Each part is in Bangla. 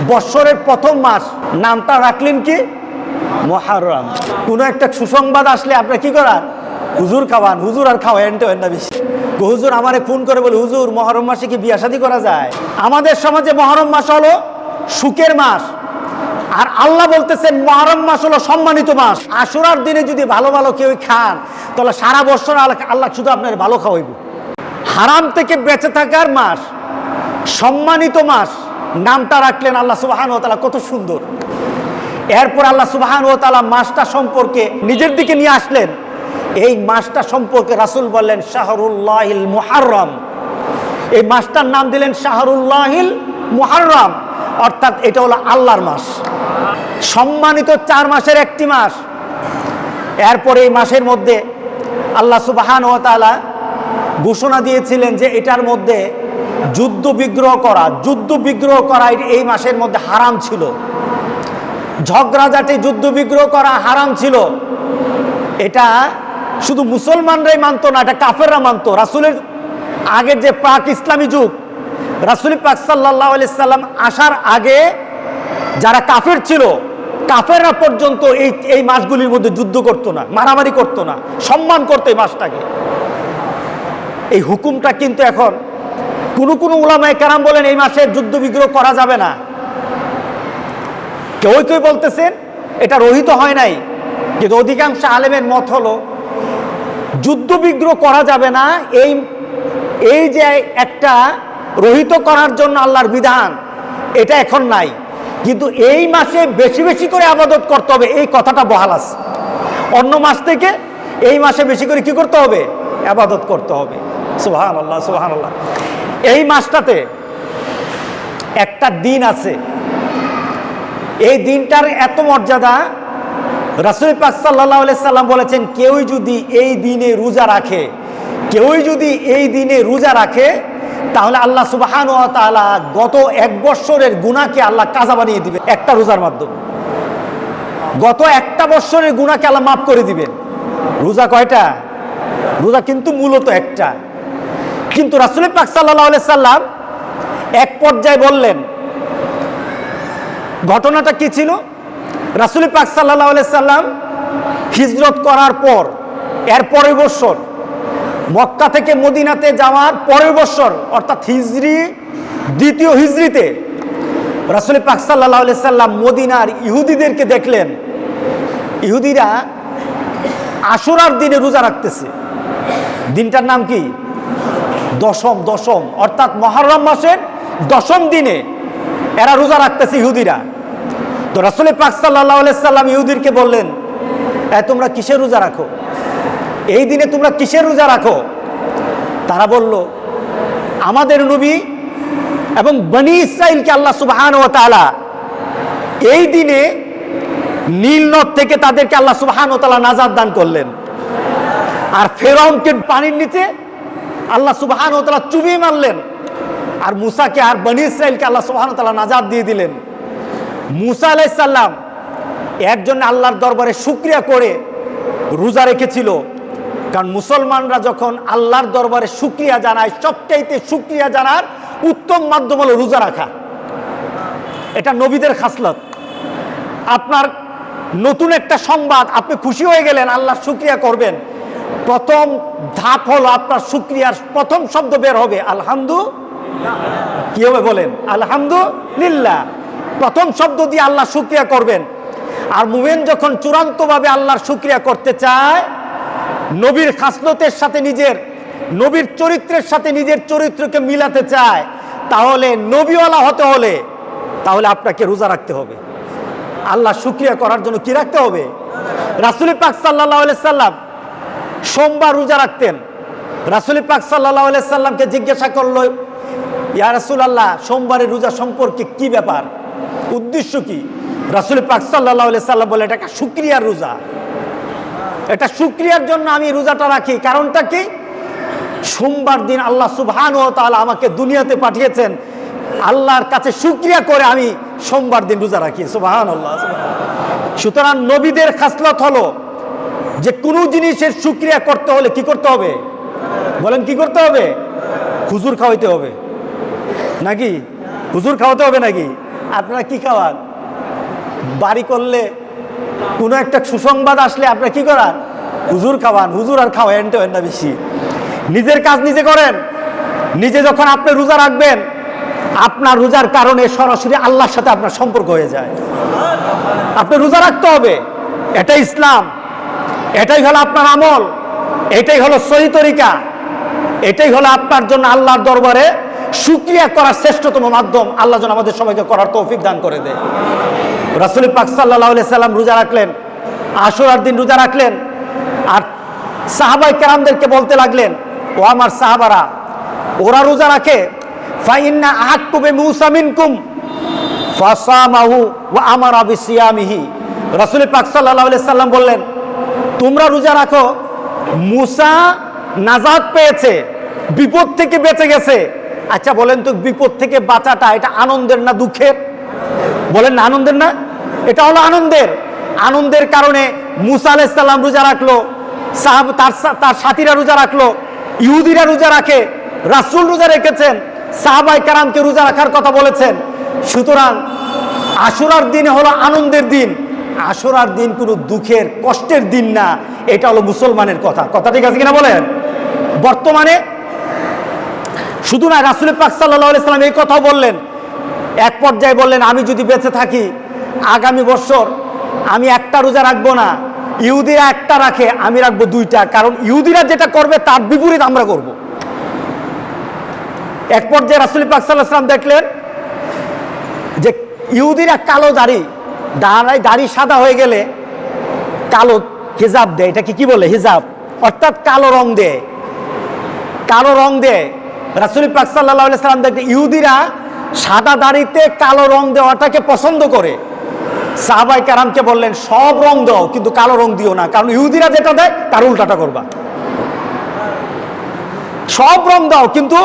বৎসরের প্রথম মাস, নামটা রাখলেন কি? মুহররম। কোনো একটা সুসংবাদ আসলে আপনার কি করার? হুজুর খাওয়ান। হুজুর আর খাওয়ান না বেশি। হুজুর আমারে ফোন করে বলে, হুজুর মুহররম মাসে কি বিয়া শাদী করা যায়? আমাদের সমাজে মুহররম মাস হলো সুখের মাস, আর আল্লাহ বলতেছেন মুহররম মাস হলো সম্মানিত মাস। আশুরার দিনে যদি ভালো ভালো কেউ খান, তাহলে সারা বছর আল্লাহ শুধু আপনার ভালো খাওয়াইব। হারাম থেকে বেঁচে থাকার মাস, সম্মানিত মাস, নামটা রাখলেন আল্লাহ সুবহানাহু ওয়া তাআলা। কত সুন্দর। এরপর আল্লাহ সুবহানাহু ওয়া তাআলা মাসটা সম্পর্কে নিজের দিকে নিয়ে আসলেন। এই মাসটা সম্পর্কে রাসূল বললেন শাহরুল্লাহিল মুহররম। এই মাসটার নাম দিলেন শাহরুল্লাহিল মুহররম, অর্থাৎ এটা হলো আল্লাহর মাস, সম্মানিত 4 মাসের একটি মাস। এরপরে এই মাসের মধ্যে আল্লাহ সুবহানাহু ওয়া তাআলা ঘোষণা দিয়েছিলেন যে এটার মধ্যে যুদ্ধ বিগ্রহ করা এই মাসের মধ্যে হারাম ছিল। ঝগড়াঝাটি যুদ্ধ বিগ্রহ করা হারাম ছিল। এটা শুধু মুসলমানরাই মানতো না, এটা কাফেররা মানতো। রাসূলের আগের যে প্রাক ইসলামী যুগ, রাসূল পাক সাল্লাল্লাহু আলাইহি সাল্লাম আসার আগে যারা কাফের ছিল, কাফেররা পর্যন্ত এই মাসগুলির মধ্যে যুদ্ধ করতো না, মারামারি করতো না, সম্মান করতো এই মাসটাকে। এই হুকুমটা কিন্তু এখন কোন উলামায়ে কেরাম বলেন এই মাসে যুদ্ধ বিগ্রহ করা যাবে না। কেউ বলতেছেন এটা রহিত হয় নাই, কিন্তু অধিকাংশ আলেমের মত হলো যুদ্ধ বিগ্রহ করা যাবে না। এই যে একটা রহিত করার জন্য আল্লাহর বিধান, এটা এখন নাই, কিন্তু এই মাসে বেশি বেশি করে ইবাদত করতে হবে, এই কথাটা বহাল আছে। অন্য মাস থেকে এই মাসে বেশি করে কি করতে হবে? ইবাদত করতে হবে। সুবহানাল্লাহ, সুবহানাল্লাহ। এই মাসটাতে একটা দিন আছে, এই দিনটার এত মর্যাদা। রাসূল পাক সাল্লাল্লাহু আলাইহি সাল্লাম বলেছেন, কেউ যদি এই দিনে রোজা রাখে, তাহলে আল্লাহ সুবহানাহু ওয়া তাআলা গত 1 বৎসরের গুনাহকে আল্লাহ কাজা বানিয়ে দিবেন একটা রোজার মাধ্যমে। গত একটা বৎসরের গুনাহকে আল্লাহ মাফ করে দিবেন। রোজা কয়টা? রোজা কিন্তু মূলত একটা। কিন্তু রাসূল পাক সাল্লাল্লাহু আলাইহি সাল্লাম এক পর্যায়ে বললেন, ঘটনাটা কি ছিল? রাসূল পাক সাল্লাল্লাহু আলাইহি সাল্লাম হিজরত করার পর এর পরের বছর, মক্কা থেকে মদিনাতে যাওয়ার পরের বছর, অর্থাৎ দ্বিতীয় হিজরিতে রাসূল পাক সাল্লাল্লাহু আলাইহি সাল্লাম মদিনার ইহুদিদেরকে দেখলেন। ইহুদিরা আশুরার দিনে রোজা রাখতেছে। দিনটার নাম কি? দশম, অর্থাৎ মুহররম মাসের 10ম দিনে এরা রোজা রাখতেছে ইহুদিরা। তো রাসূল পাক সাল্লাল্লাহু আলাইহি সাল্লাম ইহুদিদেরকে বললেন, তোমরা কিসের রোজা রাখো? এই দিনে তোমরা কিসের রোজা রাখো? তারা বলল, আমাদের নবী এবং বনি ইসরাইলকে আল্লাহ সুবহানাহু ওয়া তাআলা এই দিনে নীল নদ থেকে তাদেরকে আল্লাহ সুবহানাহু ওয়া তাআলা নাজাত দান করলেন। আর ফেরাউনকে পানির নিচে আল্লাহ সুবহানাহু ওয়া তাআলা চুবিয়ে মারলেন। আর মুসাকে আর বনি ইসরাইলকে আল্লাহ সুবহানাহু ওয়া তাআলা নাজাত দিয়ে দিলেন। মুসা আলাইহিস সালাম একজন আল্লাহর দরবারে শুকরিয়া করে রোজা রেখেছিল। কারণ মুসলমানরা যখন আল্লাহর দরবারে শুকরিয়া জানায়, সবচাইতে শুকরিয়া জানার উত্তম মাধ্যম হলো রোজা রাখা। এটা নবীদের খাসলত। আপনার নতুন একটা সংবাদ, আপনি খুশি হয়ে গেলেন, আল্লাহর শুকরিয়া করবেন। প্রথম ধাপ হলো আপনার শুকরিয়ার প্রথম শব্দ বের হবে আলহামদুলিল্লাহ। কি হবে বলেন? আলহামদুলিল্লাহ। প্রথম শব্দ দিয়ে আল্লাহ শুকরিয়া করবেন। আর মুমিন যখন চূড়ান্তভাবে আল্লাহর শুকরিয়া করতে চায়, নবীর খাসলতের সাথে নবীর চরিত্রের সাথে নিজের চরিত্রকে মিলাতে চায়, তাহলে নবীওয়ালা হতে হলে তাহলে আপনাকে রোজা রাখতে হবে। আল্লাহ শুকরিয়া করার জন্য কি রাখতে হবে? রাসূল পাক সাল্লাল্লাহু আলাইহি সাল্লাম সোমবার রোজা রাখতেন। রাসূল পাক সাল্লাল্লাহু আলাইহি সাল্লামকে জিজ্ঞাসা করলো, ইয়া রাসূলুল্লাহ, সোমবারের রোজা সম্পর্কে কি ব্যাপার, উদ্দেশ্য কি? রাসূল পাক সাল্লাল্লাহু আলাইহি সাল্লাম বলে, এটা একটা শুকরিয়ার রোজা, এটা শুকরিয়ার জন্য আমি রোজাটা রাখি। কারণটা কি? সোমবার দিন আল্লাহ সুবহানাহু ওয়া তাআলা আমাকে দুনিয়াতে পাঠিয়েছেন, আল্লাহর কাছে শুকরিয়া করে আমি সোমবার দিন রোজা রাখি। সুবহানাল্লাহ। সুতরাং নবীদের খাসলত হলো যে কোনো জিনিসের শুকরিয়া করতে হলে কি করতে হবে? বলেন কি করতে হবে? হুজুর খাওয়াইতে হবে নাকি? হুজুর খাওয়াতে হবে নাকি? আপনারা কি খাওয়ান? বাড়ি করলে কোনো একটা সুসংবাদ আসলে আপনারা কি করান? হুজুর খাওয়ান। হুজুর আর খাওয়ান না বেশি, নিজের কাজ নিজে করেন। নিজে যখন আপনি রোজা রাখবেন, আপনার রোজার কারণে সরাসরি আল্লাহর সাথে আপনার সম্পর্ক হয়ে যায়। আপনি রোজা রাখতে হবে, এটাই ইসলাম, এটাই হলো আপনার আমল, এটাই হলো সহি তরিকা, এটাই হলো আপনার জন্য আল্লাহর দরবারে শুকরিয়া করার শ্রেষ্ঠতম মাধ্যম। আল্লাহ যেন আমাদের সবাইকে করার তৌফিক দান করে দেয়। রাসূল পাক সাল্লাল্লাহু আলাইহি সাল্লাম রোজা রাখলেন, আশুরার দিন রোজা রাখলেন, আর সাহাবায়ে কেরামদেরকে বলতে লাগলেন, ও আমার সাহাবারা, ওরা রোজা রাখে, ফাইন্না আহাক্কু বিমূসা মিনকুম ফাসামাহু ওয়া আমারা বিসিয়ামিহি। রাসূল পাক সাল্লাল্লাহু আলাইহি সাল্লাম বললেন, তোমরা রোজা রাখো, মুসা নাজাত পেয়েছে, বিপদ থেকে বেঁচে গেছে। আচ্ছা বলেন তো, বিপদ থেকে বাঁচাটা এটা আনন্দের না দুঃখের? বলেন না আনন্দের না? এটা হলো আনন্দের। আনন্দের কারণে মুসা আলাইহিস সালাম রোজা রাখলো, তার সাথীরা রোজা রাখলো, ইহুদিরা রোজা রাখে, রাসূল রোজা রেখেছেন, সাহাবায়ে কেরামকে রোজা রাখার কথা বলেছেন। সুতরাং আশুরার দিন হলো আনন্দের দিন, আশুরার দিন কোনো দুঃখের কষ্টের দিন না। এটা হলো মুসলমানের কথা। কথা ঠিক আছে কিনা বলেন? বর্তমানে শুধু না, রাসূল পাক সাল্লাল্লাহু আলাইহি সাল্লাম এই কথাও বললেন, এক পর্যায়ে বললেন, আমি যদি বেঁচে থাকি আগামী বছর আমি একটা রোজা রাখবো না, ইহুদিরা একটা রাখে, আমি রাখবো দুইটা, কারণ ইহুদিরা যেটা করবে তার বিপরীত আমরা করব। এক পর্যায়ে রাসূল পাক সাল্লাল্লাহু আলাইহি সাল্লাম দেখলেন যে ইহুদিরা কালো দাড়ি সাদা হয়ে গেলে কালো হিজাব দেয়, এটাকে কি বলে? হিজাব, অর্থাৎ কালো রং দেয়, কালো রং দেয়। রাসূল পাক সাল্লাল্লাহু আলাইহি সাল্লাম দেখতে ইহুদিরা সাদা দাড়িতে কালো রং দেওয়াটাকে পছন্দ করে। সাহাবায়ে কেরামকে বললেন, সব রং দাও কিন্তু কালো রং দিও না, কারণ ইহুদিরা যেটা দেয় তার উল্টাটা করবা। সব রং দাও কিন্তু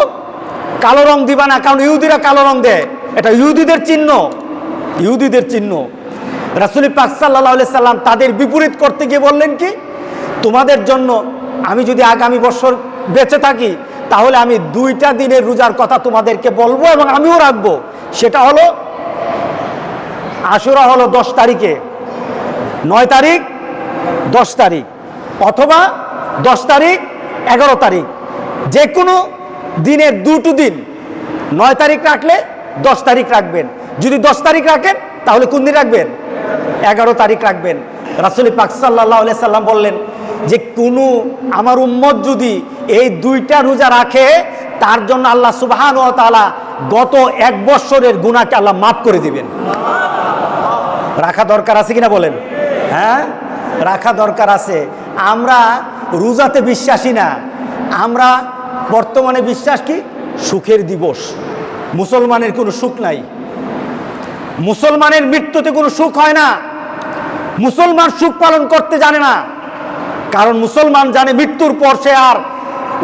কালো রং দিবা না, কারণ ইহুদিরা কালো রং দেয়, এটা ইহুদিদের চিহ্ন, ইহুদিদের চিহ্ন। রাসূল পাক সাল্লাল্লাহু আলাইহি সাল্লাম তাদের বিপরীত করতে গিয়ে বললেন কি, তোমাদের জন্য আমি যদি আগামী বছর বেঁচে থাকি তাহলে আমি দুইটা দিনের রোজার কথা তোমাদেরকে বলবো এবং আমিও রাখবো। সেটা হলো আশুরা হলো 10 তারিখে, 9 তারিখ 10 তারিখ, অথবা 10 তারিখ 11 তারিখ, যে কোনো দিনের দুটো দিন। 9 তারিখ রাখলে 10 তারিখ রাখবেন, যদি 10 তারিখ রাখেন তাহলে কোন দিন রাখবেন? 11 তারিখ রাখবেন। রাসূল পাক সাল্লাল্লাহু আলাইহি সাল্লাম বললেন যে কোনো আমার উম্মত যদি এই দুইটা রোজা রাখে, তার জন্য আল্লাহ সুবহানাহু ওয়া তাআলা গত 1 বছরের গুনাহকে আল্লাহ মাফ করে দিবেন। রাখা দরকার আছে কিনা বলেন? হ্যাঁ, রাখা দরকার আছে। আমরা রোজাতে বিশ্বাসী না, আমরা বর্তমানে বিশ্বাস কি? সুখের দিবস। মুসলমানের কোনো সুখ নাই, মুসলমানের মৃত্যুতে কোনো সুখ হয় না। মুসলমান সুখ পালন করতে জানে না, কারণ মুসলমান জানে মৃত্যুর পর সে আর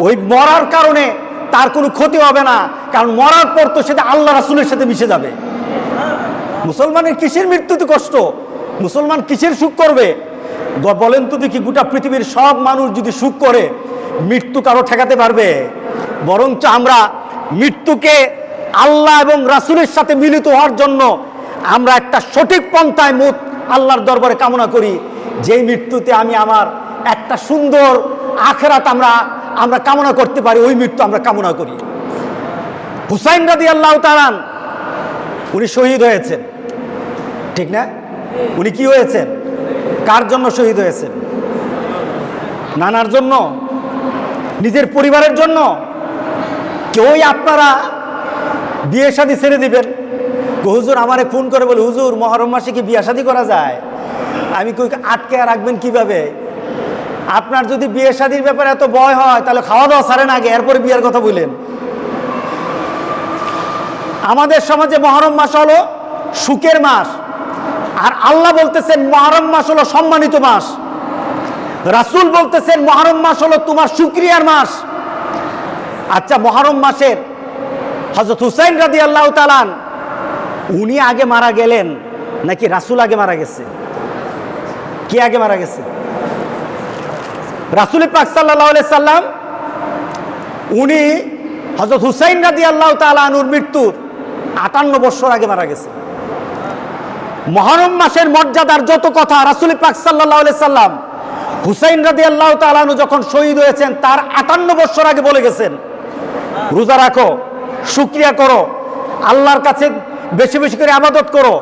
ওই মরার কারণে তার কোনো ক্ষতি হবে না, কারণ মরার পর তো সেটা আল্লাহ রাসূলের সাথে মিশে যাবে। মুসলমানের কিসের মৃত্যুতে কষ্ট? মুসলমান কিসের সুখ করবে? বলেন তো দেখি, গোটা পৃথিবীর সব মানুষ যদি সুখ করে, মৃত্যু কারো ঠেকাতে পারবে? বরঞ্চ আমরা মৃত্যুকে আল্লাহ এবং রাসূলের সাথে মিলিত হওয়ার জন্য আমরা একটা সঠিক পন্থায় আল্লাহর দরবারে কামনা করি, যেই মৃত্যুতে আমি আমার একটা সুন্দর আখিরাত আমরা কামনা করতে পারি, ওই মৃত্যু আমরা কামনা করি। হুসাইন রাদিয়াল্লাহু তাআলা উনি শহীদ হয়েছেন, ঠিক না? উনি কি হয়েছেন? কার জন্য শহীদ হয়েছেন? নানার জন্য? নিজের পরিবারের জন্য? কেউই আপনারা বিয়ে শাদী ছেড়ে দিবেন? হুজুর আমারে ফোন করে বলে, হুজুর মুহররম মাসে কি বিয়ে শাদী করা যায়? আমি কই, আটকে রাখবেন কিভাবে? আপনার যদি বিয়ে শাদীর ব্যাপারে এত ভয় হয় তাহলে খাওয়া দাওয়া ছাড়েন আগে, এরপরে বিয়ের কথা বললেন। আমাদের সমাজে মুহররম মাস হলো সুখের মাস, আর আল্লাহ বলতেছেন মুহররম মাস হলো সম্মানিত মাস। রাসূল বলতেছেন মুহররম মাস হলো তোমার শুকরিয়ার মাস। আচ্ছা, মুহররম মাসের হযরত হুসাইন রাদিয়াল্লাহু তাআলা উনি আগে মারা গেলেন নাকি রাসূল আগে মারা গেছে? কে আগে মারা গেছে? রাসূল পাক সাল্লাল্লাহু আলাইহি সাল্লাম উনি হযরত হুসাইন রাদিয়াল্লাহু তাআলা আনহুর মৃত্যুর 58 বছর আগে মারা গেছে। মুহররম মাসের মর্যাদার যত কথা রাসূল পাক সাল্লাল্লাহু আলাইহি সাল্লাম হুসাইন রাদিয়াল্লাহু তাআলা আনহু যখন শহীদ হয়েছেন তার 58 বছর আগে বলে গেছেন, রোজা রাখো, শুকরিয়া করো, আল্লাহর কাছে বেশি বেশি করে ইবাদত করো।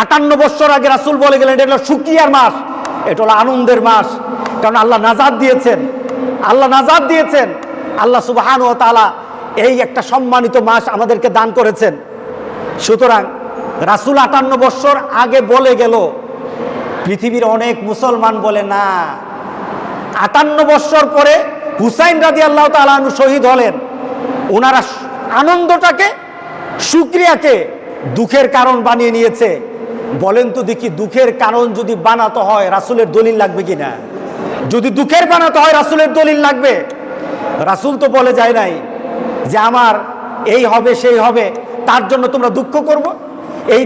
58 বছর আগে রাসূল বলে গেলেন এটা হলো শুকরিয়ার মাস, এটা হলো আনন্দের মাস। কারণ আল্লাহ নাজাত দিয়েছেন, আল্লাহ নাজাত দিয়েছেন, আল্লাহ সুবহানাহু ওয়া তাআলা এই একটা সম্মানিত মাস আমাদেরকে দান করেছেন। সুতরাং রাসূল 58 বছর আগে বলে গেল, পৃথিবীর অনেক মুসলমান বলে না। 58 বছর পরে হুসাইন রাদিয়াল্লাহু তাআলা আনহু শহীদ হলেন, ওনারা আনন্দটাকে, শুকরিয়াকে দুঃখের কারণ বানিয়ে নিয়েছে। বলেন তো দেখি, দুঃখের কারণ যদি বানাতে হয় রাসূলের দলিল লাগবে কিনা? যদি দুঃখের বানাতে হয় রাসূলের দলিল লাগবে। রাসূল তো বলে যায় নাই যে আমার এই হবে সেই হবে তার জন্য তোমরা দুঃখ করবো, এই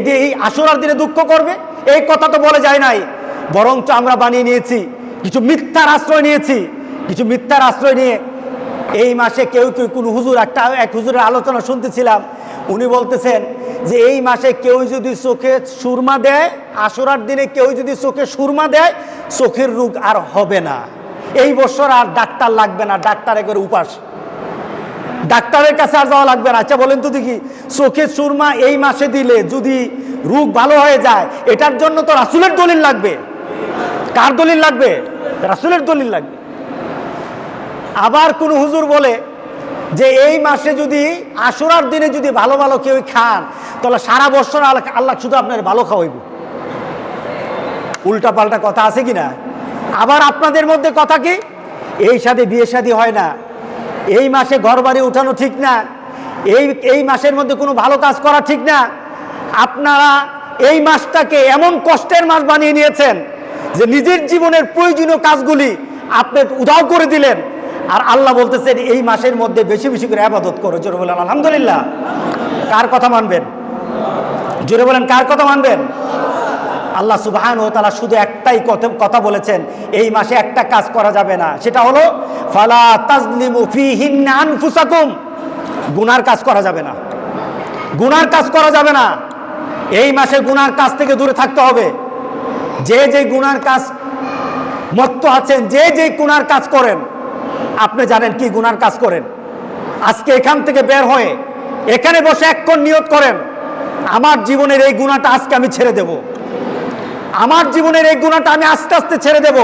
আশুরার দিনে দুঃখ করবে, এই কথা তো বলে যায় নাই। বরঞ্চ আমরা বানিয়ে নিয়েছি, কিছু মিথ্যার আশ্রয় নিয়েছি। কিছু মিথ্যার আশ্রয় নিয়ে এই মাসে কেউ কেউ কোন হুজুর, এক হুজুরের আলোচনা শুনতেছিলাম, উনি বলতেছেন যে এই মাসে কেউ যদি চোখে সুরমা দেয়, আশুরার দিনে কেউ যদি চোখে সুরমা দেয়, চোখের রোগ আর হবে না, এই বছর আর ডাক্তার লাগবে না, ডাক্তার একবারে উপাস, ডাক্তারের কাছে আর যাওয়া লাগবে না। আচ্ছা বলেন তো দেখি, চোখে সুরমা এই মাসে দিলে যদি রোগ ভালো হয়ে যায়, এটার জন্য তো রাসূলের দলিল লাগবে। কার দলিল লাগবে? রাসূলের দলিল লাগবে। আবার কোন হুজুর বলে যে এই মাসে যদি আশুরার দিনে যদি ভালো ভালো কেউ খান, তাহলে সারা বছর আল্লাহ শুধু আপনার ভালো খাওয়াইব। উল্টা পাল্টা কথা আছে কিনা? আবার আপনাদের মধ্যে কথা কি, এই সাথে বিয়ে শাদী হয় না, এই মাসে ঘর বাড়ি উঠানো ঠিক না, এই মাসের মধ্যে কোনো ভালো কাজ করা ঠিক না। আপনারা এই মাসটাকে এমন কষ্টের মাস বানিয়ে নিয়েছেন যে নিজের জীবনের প্রয়োজনীয় কাজগুলি আপনি উধাও করে দিলেন। আর আল্লাহ বলতেছেন এই মাসের মধ্যে বেশি বেশি করে ইবাদত করো। জোরে বলেন আলহামদুলিল্লাহ। কার কথা মানবেন? জোরে বলেন কার কথা মানবেন? আল্লাহ সুবহানাহু ওয়া তাআলা শুধু একটাই কথা বলেছেন, এই মাসে একটা কাজ করা যাবে না, সেটা হলো ফালা তাজলিমু ফীহিন্না আনফুসাকুম। গুনার কাজ করা যাবে না, গুনার কাজ করা যাবে না। এই মাসে গুনার কাজ থেকে দূরে থাকতে হবে। যে যে গুনার কাজ মত্ত আছেন, যে যে গুনার কাজ করেন, আপনি জানেন কি গুনার কাজ করেন, আজকে এখান থেকে বের হয়ে এখানে বসে এক্ষণ নিয়ত করেন, আমার জীবনের এই গুনাহটা আজকে আমি ছেড়ে দেব, আমার জীবনের এই গুনাহটা আমি আস্তে আস্তে ছেড়ে দেব,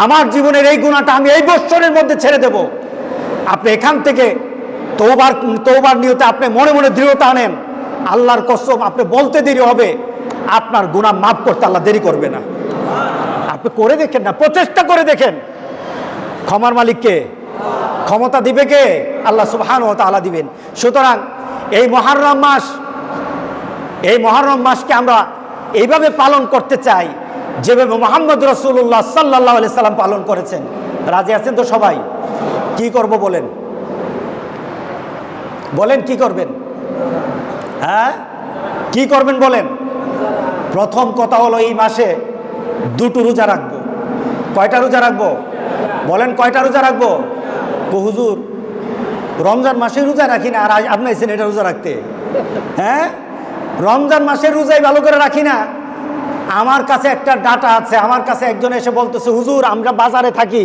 আমার জীবনের এই গুনাহটা আমি এই বছরের মধ্যে ছেড়ে দেব। আপনি এখান থেকে তওবার নিয়তে আপনি মনে মনে দৃঢ়তা আনেন, আল্লাহর কসম আপনি বলতে দেরি হবে, আপনার গুনাহ মাফ করতে আল্লাহ দেরি করবে না। আপনি করে দেখেন না, প্রচেষ্টা করে দেখেন। ক্ষমার মালিককে, ক্ষমতা দিবে কে? আল্লাহ সুবহানাহু ওয়া তাআলা দিবেন। সুতরাং এই মুহররম মাসকে আমরা এইভাবে পালন করতে চাই যেভাবে মুহাম্মদ রাসূলুল্লাহ সাল্লাল্লাহু আলাইহি সাল্লাম পালন করেছেন। রাজি আছেন তো সবাই? কি করব বলেন, বলেন কি করবেন? হ্যাঁ, কি করবেন বলেন? প্রথম কথা হলো এই মাসে দুটো রোজা রাখবো। কয়টা রোজা রাখবো বলেন? কয়টা রোজা রাখবো? হুজুর রমজান মাসে রোজা রাখি না, আর আপনি আছেন এটা রোজা রাখতে? হ্যাঁ, রমজান মাসের রোজাই ভালো করে রাখি না। আমার কাছে একটা ডাটা আছে, আমার কাছে একজন এসে বলতেছে, হুজুর আমরা বাজারে থাকি,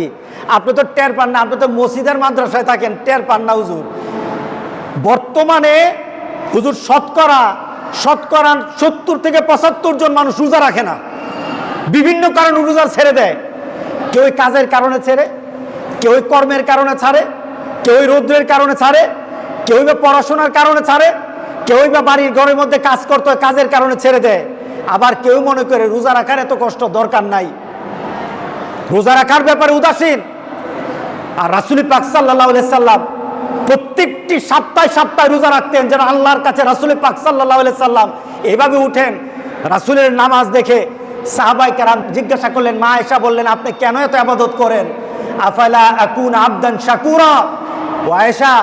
আপনি তো টের পান না, আপনি তো মসজিদের মাদ্রাসায় থাকেন, টের পান না হুজুর। বর্তমানে হুজুর শতকরা 70 থেকে 75 জন মানুষ রোজা রাখে না, বিভিন্ন কারণে রোজা ছেড়ে দেয়। কেউ কাজের কারণে ছেড়ে, কেউ কর্মের কারণে ছাড়ে, কেউ রৌদ্রের কারণে ছাড়ে, কেউ বা পড়াশোনার কারণে ছাড়ে, কেউ বা বাড়ির ঘরের মধ্যে কাজ করতে হয় কাজের কারণে ছেড়ে দেয়। আবার কেউ মনে করে রোজা রাখার এত কষ্ট দরকার নাই, রোজা রাখার ব্যাপারে উদাসীন। আর রাসূল পাক সাল্লাল্লাহু আলাইহি সাল্লাম প্রত্যেকটি সপ্তাহে সপ্তাহে রোজা রাখতেন, যেন আল্লাহর কাছে রাসূল পাক সাল্লাল্লাহু আলাইহি সাল্লাম এইভাবে উঠেন। রাসূলের নামাজ দেখে সাহাবায়ে কেরাম জিজ্ঞাসা করলেন, মা আয়েশা বললেন, আপনি কেন এত ইবাদত করেন? আফালা আকুন আবদান শাকুরা। ও আয়েশা,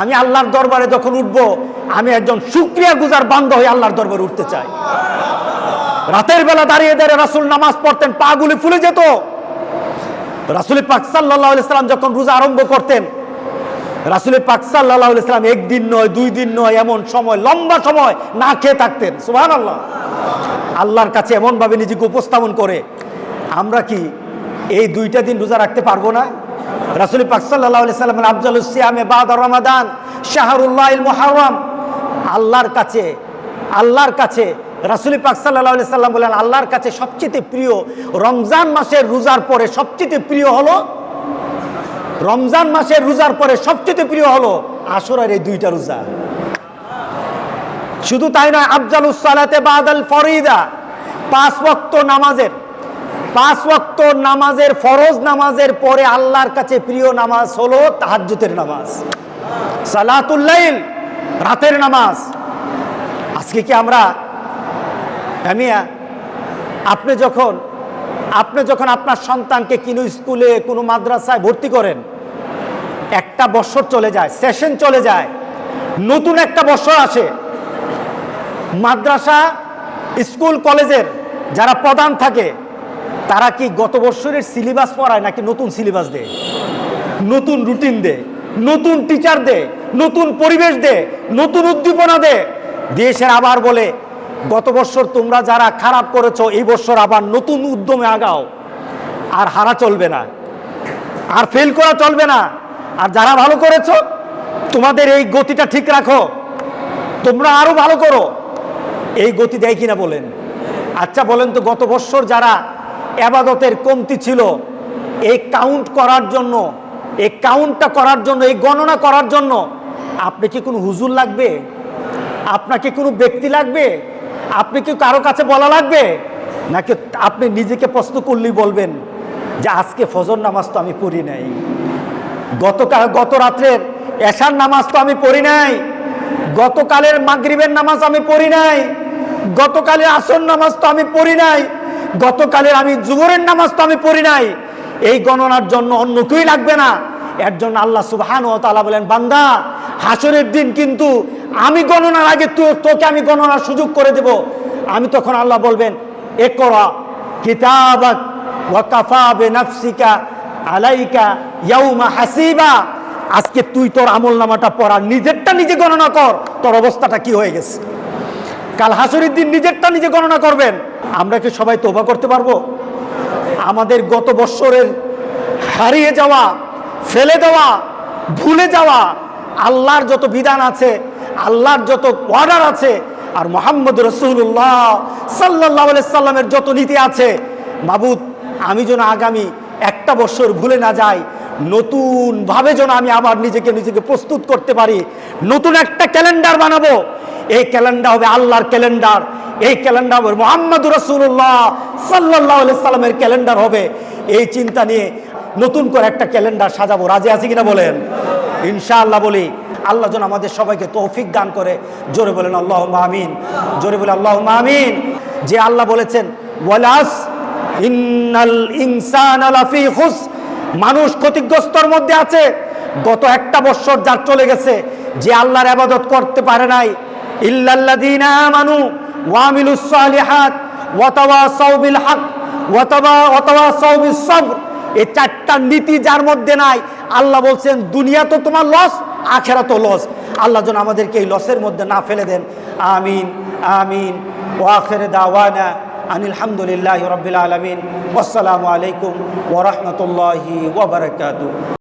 আমি আল্লাহর দরবারে যখন উঠবো আমি একজন শুকরিয়া গুজার বান্দা হয়ে আল্লাহর দরবারে উঠতে চাই। রাতের বেলা দাঁড়িয়ে দাঁড়িয়ে রাসূল নামাজ পড়তেন, পা গুলি ফুলে যেত। রাসূল পাক সাল্লাল্লাহু আলাইহি সাল্লাম যখন রোজা আরম্ভ করতেন, রাসূল পাক সাল্লাল্লাহু আলাইহি সাল্লাম একদিন নয়, 2 দিন নয়, এমন সময় লম্বা সময় না খেয়ে থাকতেন। সুবহানাল্লাহ। আল্লাহর কাছে এমনভাবে নিজেকে উপস্থাপন করে আমরা কি এই 2টা দিন রোজা রাখতে পারবো না? রাসূল পাক সাল্লাল্লাহু আলাইহি সাল্লাম আফজালুস সিয়ামে বাদা রমাদান শাহরুল্লাহিল মুহাররম। আল্লাহর কাছে রাসূল পাক সাল্লাল্লাহু আলাইহি সাল্লাম বলেন আল্লাহর কাছে সবচেয়ে প্রিয় রমজান মাসের রোজার পরে সবচেয়ে প্রিয় হলো আশুরার এই 2টা রোজা। শুধু তাই নয়, আফজালুস সালাতে বাদাল ফরিদা, 5 ওয়াক্ত নামাজের ফরজ নামাজের পরে আল্লাহর কাছে প্রিয় নামাজ হলো তাহাজ্জুদের নামাজ, সালাতুল লাইল, রাতের নামাজ। আজকে কি আমরা আপনি যখন আপনার সন্তানকে কোনো স্কুলে কোনো মাদ্রাসায় ভর্তি করেন, একটা বছর চলে যায়, সেশন চলে যায়, নতুন একটা বছর আসে। মাদ্রাসা স্কুল কলেজের যারা প্রধান থাকে তারা কি গত বছরের সিলেবাস পড়ায় নাকি নতুন সিলেবাস দেয়, নতুন রুটিন দেয়, নতুন টিচার দেয়, নতুন পরিবেশ দেয়, নতুন উদ্দীপনা দেয়, দেশের আবার বলে গত বছর তোমরা যারা খারাপ করেছো এই বছর আবার নতুন উদ্যমে আগাও, আর হারা চলবে না, আর ফেল করা চলবে না, আর যারা ভালো করেছো তোমাদের এই গতিটা ঠিক রাখো, তোমরা আরো ভালো করো। এই গতি দেয় কিনা বলেন? আচ্ছা বলেন তো, গত বছর যারা ইবাদতের কমতি ছিল এই কাউন্টটা করার জন্য, এই গণনা করার জন্য আপনি কি কোনো হুজুর লাগবে? আপনাকে কোনো ব্যক্তি লাগবে? আপনি কি কারো কাছে বলা লাগবে? নাকি আপনি নিজেকে প্রশ্ন করলেই বলবেন যে আজকে ফজর নামাজ তো আমি পড়ি নাই, গত রাত্রের এশার নামাজ তো আমি পড়ি নাই, গতকালের মাগরিবের নামাজ আমি পড়ি নাই, গতকালের আসর নামাজ তো আমি পড়ি নাই, গতকালের আমি জুহরের নামাজ তো আমি পড়ি নাই। এই গণনার জন্য অন্য কেউই লাগবে না। এর জন্য আল্লাহ সুবহানাহু ওয়া তাআলা বলেন, বান্দা হাসরের দিন কিন্তু আমি গণনার আগে তোকে আমি গণনার সুযোগ করে দেব। আমি তখন আল্লাহ বলবেন, ইকরা কিতাবাক ওয়া কাফা বিনাফসিকা আলাইকা ইয়াউমা হাসিবা। আজকে তুই তোর আমলনামাটা পড়া, নিজেরটা নিজে গণনা কর, তোর অবস্থাটা কি হয়ে গেছে। কাল হাসরের দিন নিজেরটা নিজে গণনা করবেন। আমরা কি সবাই তওবা করতে পারবো? আমাদের গত বছরের হারিয়ে যাওয়া, ফেলে দেওয়া, ভুলে যাওয়া আল্লাহর যত বিধান আছে, আল্লাহর যত অর্ডার আছে, আর মুহাম্মদ রাসূলুল্লাহ সাল্লাল্লাহু আলাইহি সাল্লামের যত নীতি আছে, মাবুদ আমি যেন আগামী একটা বছর ভুলে না যাই, নতুনভাবে যেন আমি আবার নিজেকে প্রস্তুত করতে পারি, নতুন একটা ক্যালেন্ডার বানাবো। এই ক্যালেন্ডার হবে আল্লাহর ক্যালেন্ডার, এই ক্যালেন্ডার হবে মুহাম্মদ রাসূলুল্লাহ সাল্লাল্লাহু আলাইহি সাল্লামের ক্যালেন্ডার হবে। এই চিন্তা নিয়ে নতুন করে একটা ক্যালেন্ডার সাজাবো। রাজি আছি কিনা বলেন? ইনশাআল্লাহ বলি। আল্লাহ যেন আমাদের সবাইকে তৌফিক দান করে। জোরে বলেন আল্লাহুম্মা আমিন, জোরে বলে আল্লাহুম্মা আমিন। যে আল্লাহ বলেছেন ওয়ালাস ইন্নাল ইনসানা লাফি খুস, মানুষ ক্ষতিগ্রস্তর মধ্যে আছে। গত একটা বছর যার চলে গেছে, যে আল্লাহর ইবাদত করতে পারে নাই, ইল্লাল্লাযীনা আমানু ওয়া আমিলুস সালিহাত ওয়া তাওয়াসাউ বিল হক ওয়া তাওয়াসাউ বিস সবর, এই 4টা নীতি যার মধ্যে নাই, আল্লাহ বলছেন দুনিয়া তো তোমার লস, আখিরাত তো লস। আল্লাহ যেন আমাদেরকে এই লসের মধ্যে না ফেলে দেন। আমিন আমিন। ওয়া আখির দাওয়ানা আনিল হামদুলিল্লাহি রাব্বিল আলামিন। আসসালামু আলাইকুম ওয়া রাহমাতুল্লাহি ওয়া বারাকাতুহু।